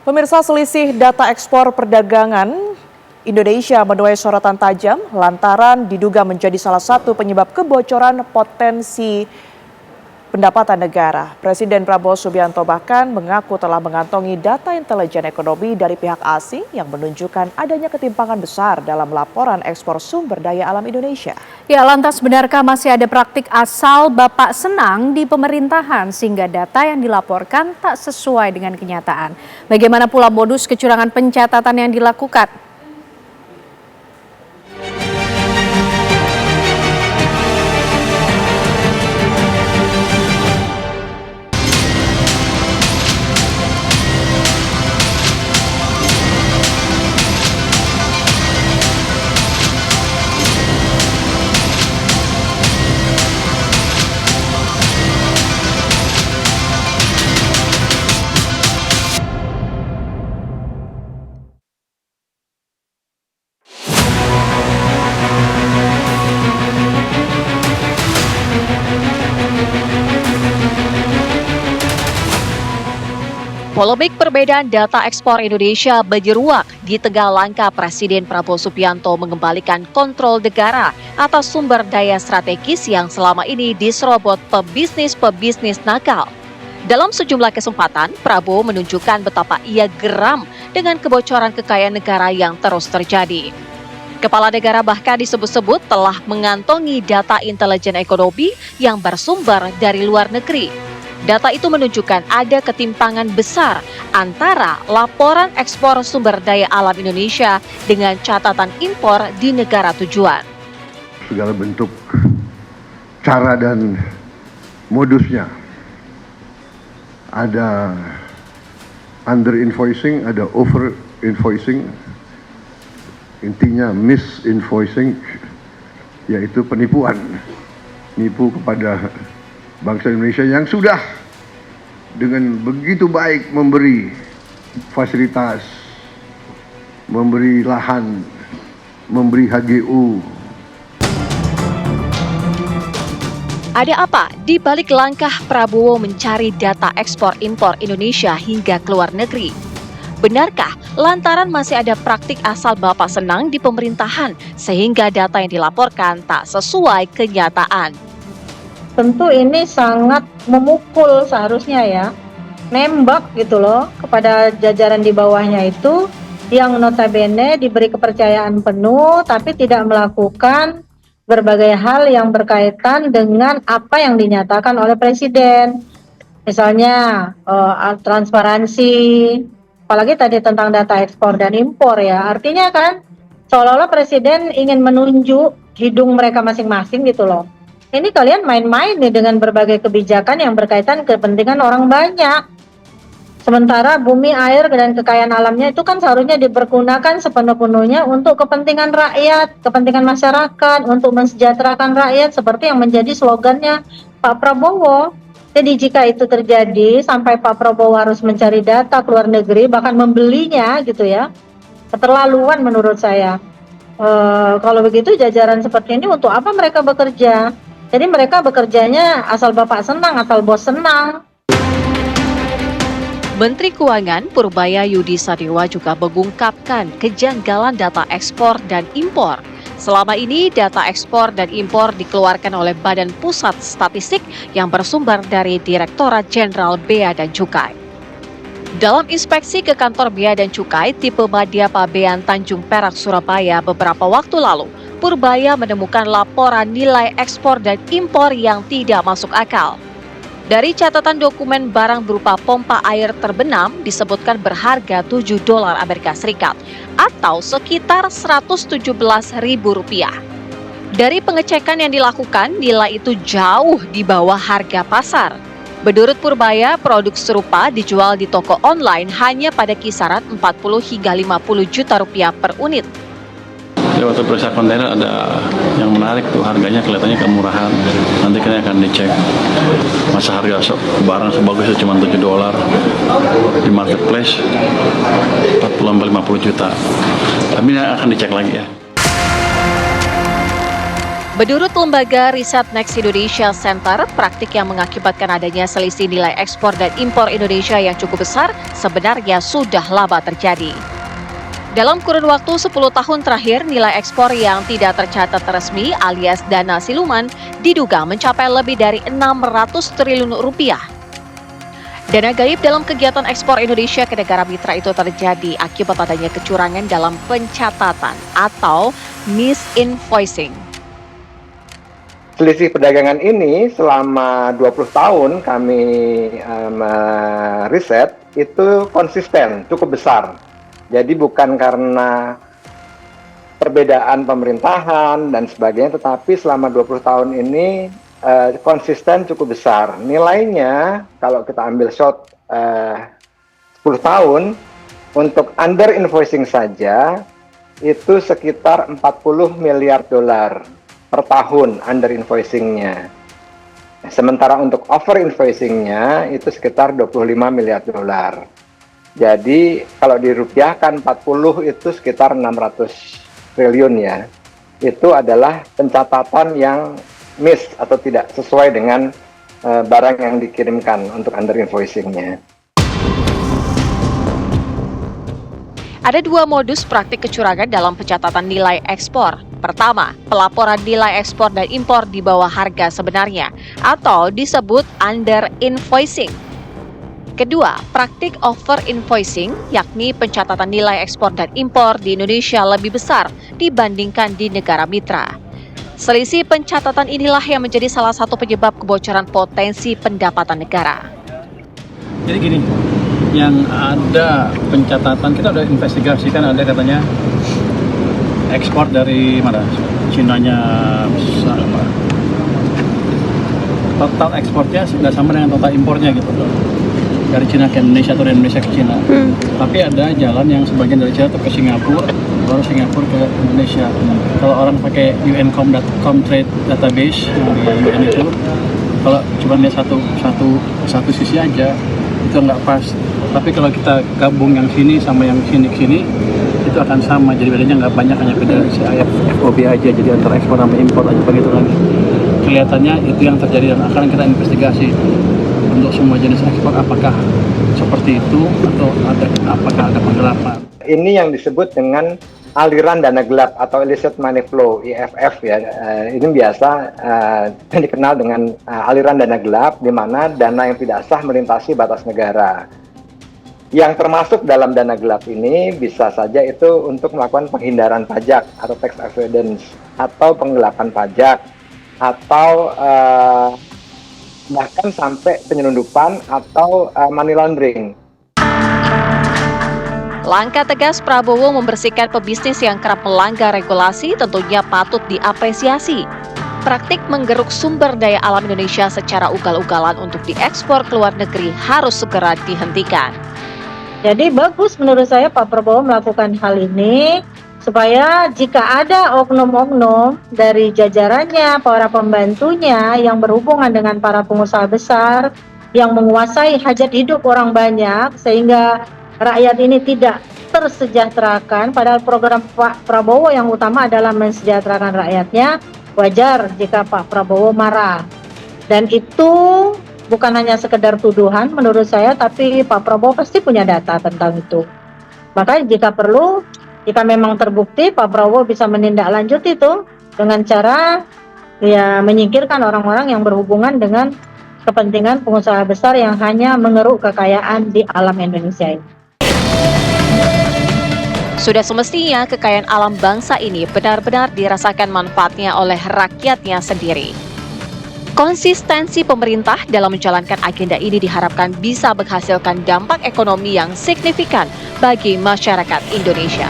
Pemirsa, selisih data ekspor perdagangan Indonesia menuai sorotan tajam lantaran diduga menjadi salah satu penyebab kebocoran potensi pendapatan negara. Presiden Prabowo Subianto bahkan mengaku telah mengantongi data intelijen ekonomi dari pihak asing yang menunjukkan adanya ketimpangan besar dalam laporan ekspor sumber daya alam Indonesia. Ya, lantas benarkah masih ada praktik asal bapak senang di pemerintahan sehingga data yang dilaporkan tak sesuai dengan kenyataan? Bagaimana pula modus kecurangan pencatatan yang dilakukan? Polemik perbedaan data ekspor Indonesia berjeruak di tengah langkah Presiden Prabowo Subianto mengembalikan kontrol negara atas sumber daya strategis yang selama ini diserobot pebisnis nakal. Dalam sejumlah kesempatan, Prabowo menunjukkan betapa ia geram dengan kebocoran kekayaan negara yang terus terjadi. Kepala negara bahkan disebut-sebut telah mengantongi data intelijen ekonomi yang bersumber dari luar negeri. Data itu menunjukkan ada ketimpangan besar antara laporan ekspor sumber daya alam Indonesia dengan catatan impor di negara tujuan. Segala bentuk cara dan modusnya. Ada under invoicing, ada over invoicing. Intinya misinvoicing, yaitu penipuan. Nipu kepada bangsa Indonesia yang sudah dengan begitu baik memberi fasilitas, memberi lahan, memberi HGU. Ada apa di balik langkah Prabowo mencari data ekspor impor Indonesia hingga ke luar negeri? Benarkah lantaran masih ada praktik asal bapak senang di pemerintahan sehingga data yang dilaporkan tak sesuai kenyataan? Tentu ini sangat memukul seharusnya ya, nembak gitu loh kepada jajaran di bawahnya itu yang notabene diberi kepercayaan penuh tapi tidak melakukan berbagai hal yang berkaitan dengan apa yang dinyatakan oleh Presiden. Misalnya transparansi, apalagi tadi tentang data ekspor dan impor ya, artinya kan seolah-olah Presiden ingin menunjuk hidung mereka masing-masing gitu loh. Ini kalian main-main nih dengan berbagai kebijakan yang berkaitan kepentingan orang banyak. Sementara bumi, air, dan kekayaan alamnya itu kan seharusnya dipergunakan sepenuh-penuhnya untuk kepentingan rakyat, kepentingan masyarakat, untuk mensejahterakan rakyat seperti yang menjadi slogannya Pak Prabowo. Jadi jika itu terjadi sampai Pak Prabowo harus mencari data ke luar negeri, bahkan membelinya gitu ya, keterlaluan menurut saya. Kalau begitu jajaran seperti ini untuk apa mereka bekerja? Jadi mereka bekerjanya asal bapak senang, asal bos senang. Menteri Keuangan Purbaya Yudi Sadewa juga mengungkapkan kejanggalan data ekspor dan impor. Selama ini data ekspor dan impor dikeluarkan oleh Badan Pusat Statistik yang bersumber dari Direktorat Jenderal Bea dan Cukai. Dalam inspeksi ke kantor Bea dan Cukai tipe Madya Pabean Tanjung Perak, Surabaya beberapa waktu lalu, Purbaya menemukan laporan nilai ekspor dan impor yang tidak masuk akal. Dari catatan dokumen barang berupa pompa air terbenam disebutkan berharga $7 Amerika Serikat atau sekitar Rp117.000. Dari pengecekan yang dilakukan, nilai itu jauh di bawah harga pasar. Menurut Purbaya, produk serupa dijual di toko online hanya pada kisaran 40 hingga 50 juta rupiah per unit. Di waktu periksa kontainer ada yang menarik tuh, harganya kelihatannya kemurahan. Nanti kita akan dicek masa harga barang sebagusnya cuma $7 di marketplace 40-50 juta. Tapi ini akan dicek lagi ya. Menurut lembaga riset Next Indonesia Center, praktik yang mengakibatkan adanya selisih nilai ekspor dan impor Indonesia yang cukup besar sebenarnya sudah lama terjadi. Dalam kurun waktu 10 tahun terakhir, nilai ekspor yang tidak tercatat resmi alias dana siluman diduga mencapai lebih dari 600 triliun rupiah. Dana gaib dalam kegiatan ekspor Indonesia ke negara mitra itu terjadi akibat adanya kecurangan dalam pencatatan atau misinvoicing. Selisih perdagangan ini selama 20 tahun kami riset itu konsisten, cukup besar. Jadi bukan karena perbedaan pemerintahan dan sebagainya, tetapi selama 20 tahun ini konsisten cukup besar. Nilainya kalau kita ambil short 10 tahun, untuk under invoicing saja itu sekitar 40 miliar dolar per tahun under invoicingnya. Sementara untuk over invoicingnya itu sekitar 25 miliar dolar. Jadi kalau dirupiahkan 40 itu sekitar 600 triliun ya. Itu adalah pencatatan yang miss atau tidak sesuai dengan barang yang dikirimkan untuk under invoicingnya. Ada dua modus praktik kecurangan dalam pencatatan nilai ekspor. Pertama, pelaporan nilai ekspor dan impor di bawah harga sebenarnya atau disebut under invoicing. Kedua, praktik over invoicing, yakni pencatatan nilai ekspor dan impor di Indonesia lebih besar dibandingkan di negara mitra. Selisih pencatatan inilah yang menjadi salah satu penyebab kebocoran potensi pendapatan negara. Jadi gini, yang ada pencatatan, kita udah investigasi kan, ada katanya ekspor dari mana? Cinanya besar. Total ekspornya sudah sama dengan total impornya gitu. Dari Cina ke Indonesia atau dari Indonesia ke Cina. Tapi ada jalan yang sebagian dari Cina ke Singapura, baru Singapura ke Indonesia. Kalau orang pakai UN.com trade database yang di UN itu, kalau cuma lihat satu sisi aja itu nggak pas. Tapi kalau kita gabung yang sini sama yang sini itu akan sama. Jadi bedanya nggak banyak, hanya beda FOB aja. Jadi antara ekspor sama impor aja begitu kan. Kelihatannya itu yang terjadi dan akan kita investigasi untuk semua jenis ekspor, apakah seperti itu atau apakah ada penggelapan. Ini yang disebut dengan aliran dana gelap atau illicit money flow, IFF ya. Ini biasa dikenal dengan aliran dana gelap, di mana dana yang tidak sah melintasi batas negara. Yang termasuk dalam dana gelap ini bisa saja itu untuk melakukan penghindaran pajak atau tax avoidance, atau penggelapan pajak, atau bahkan sampai penyelundupan atau money laundering. Langkah tegas Prabowo membersihkan pebisnis yang kerap melanggar regulasi tentunya patut diapresiasi. Praktik menggeruk sumber daya alam Indonesia secara ugal-ugalan untuk diekspor ke luar negeri harus segera dihentikan. Jadi bagus menurut saya Pak Prabowo melakukan hal ini supaya jika ada oknum-oknum dari jajarannya, para pembantunya yang berhubungan dengan para pengusaha besar yang menguasai hajat hidup orang banyak sehingga rakyat ini tidak tersejahterakan, padahal program Pak Prabowo yang utama adalah mensejahterakan rakyatnya, wajar jika Pak Prabowo marah. Dan itu bukan hanya sekedar tuduhan menurut saya, tapi Pak Prabowo pasti punya data tentang itu. Maka jika perlu, jika memang terbukti, Pak Prabowo bisa menindaklanjuti itu dengan cara ya menyingkirkan orang-orang yang berhubungan dengan kepentingan pengusaha besar yang hanya mengeruk kekayaan di alam Indonesia ini. Sudah semestinya kekayaan alam bangsa ini benar-benar dirasakan manfaatnya oleh rakyatnya sendiri. Konsistensi pemerintah dalam menjalankan agenda ini diharapkan bisa menghasilkan dampak ekonomi yang signifikan bagi masyarakat Indonesia.